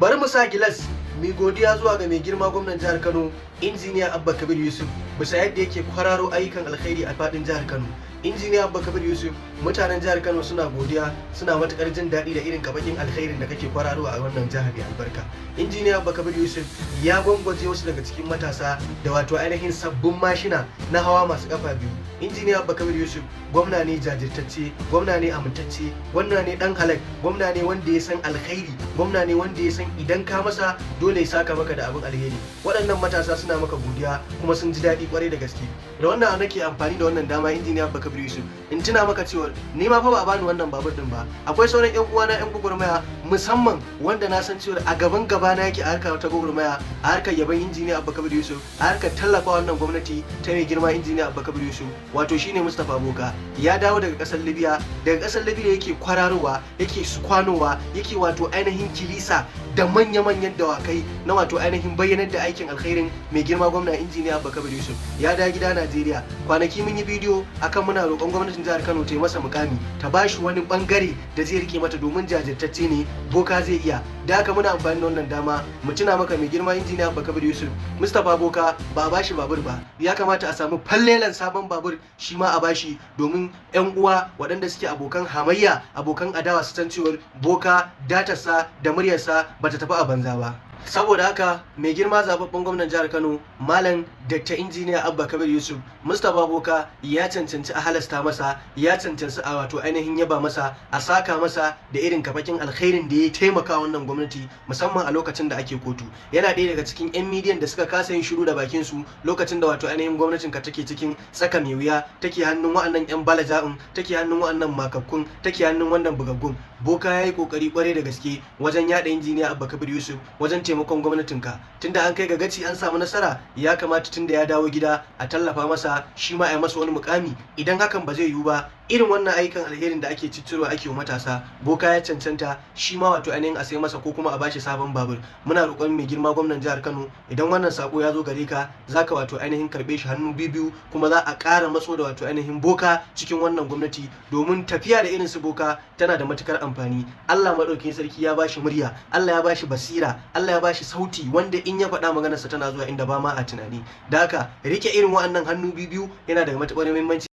Bari mu sa gilas mai godiya zuwa ga mai girma gwamnan jihar Kano injiniya Abba Kabir Yusuf bisa yadda yake kwararo ayyukan alkhairi a fadin jihar Kano. Injiniya Abba Kabir Yusuf, mutanen jihar Kano suna godiya, suna matukar jin daɗi da irin kabakin alkhairin da kake kwararo a wannan jihar mai albarka. Injiniya Abba Kabir Yusuf ya gwangwaje wasu daga cikin matasa da wato ainihin sabbin mashina na hawa masu kafa biyu. Injiniya Abba Kabir Yusuf gwamna ne jajirtacce, gwamna ne amintacce, gwamna ne dan halak, gwamna ne wanda ya san alkhairi, gwamna ne wanda ya san idan ka masa dole ya saka maka da abin alheri. Waɗannan matasa suna maka godiya kuma sun ji daɗi kwarai da gaske. Da wannan nake amfani da wannan dama injiniya Abba Kabir Yusuf in tuna maka cewa ni ma fa ba a bani wannan babur din ba. Akwai sauran ƴan uwana ƴan gugurmaya musamman wanda na san cewa a gaban gabana yake a harkar ta gugurmaya, a harkar yaban injiniya Abba Kabir Yusuf, a harkar tallafa wannan gwamnati ta mai girma injiniya Abba Kabir Yusuf, wato shine Mustapha Boka. Ya dawo daga ƙasar Libya, daga ƙasar Libya yake kwararowa, yake kwanowa, yake wato ainihin kilisa da manya-manyan dawakai na wato ainihin bayyanar da aikin alkhairin mai girma gwamna injiniya Abba Kabir Yusuf. Ya da gida Najeriya, kwanaki mun yi bidiyo akan muna roƙon gwamnatin jihar Kano ta yi masa mukami, ta bashi wani bangare da zai rike mata domin jajirtacce ne, Boka zai iya. Da haka muna amfani da wannan dama mu tuna maka mai girma injiniya Abba Kabir Yusuf, Mustapha Boka ba a bashi babur ba, ya kamata a samu fallelan sabon babur shi ma a bashi domin ƴan uwa waɗanda suke abokan hamayya, abokan adawa su san cewa Boka datarsa da muryarsa bata tafi a banza ba. Saboda haka mai girma zababben gwamnan jihar Kano Malam Dr. Injiniya Abba Kabir Yusuf, Mustapha Boka ya cancanci a halasta masa, ya cancanci a wato ainihin yaba masa, a saka masa da irin kafakin alkhairin da ya taimaka wannan gwamnati musamman a lokacin da ake kotu. Yana ɗaya daga cikin 'yan midiyan da suka kasa yin shiru da bakin su lokacin da wato ainihin gwamnatin ka take cikin tsaka mai wuya, take hannun wa'annan 'yan balaja'un, take hannun wa'annan makakkun, take hannun wannan bugaggun. Boka ya yi kokari kwarai da gaske wajen yada injiniya Abba Kabir Yusuf, wajen taimakon gwamnatinka. Tunda an kai ga gaci an samu nasara, ya kamata tunda ya dawo gida a tallafa masa, shi ma a yi masa wani mukami. Idan hakan ba zai yiwu ba, irin wannan ayyukan alherin da ake ciccirwa ake wa matasa, Boka ya cancanta shi ma wato ainihin a sai masa ko kuma a bashi sabon babur. Muna roƙon mai girma gwamnan jihar Kano, idan wannan sako ya zo gare ka, zaka wato ainihin karɓe shi hannu biyu kuma za a ƙara matso da wato ainihin Boka cikin wannan gwamnati, domin tafiya da irin su Boka tana da matukar amfani. Allah madaukakin sarki ya bashi murya, Allah ya bashi basira, Allah ya bashi sauti wanda in ya faɗa maganarsa tana zuwa inda ba ma a tunani. Da haka rike irin wa'annan hannu biyu yana da matukar muhimmanci.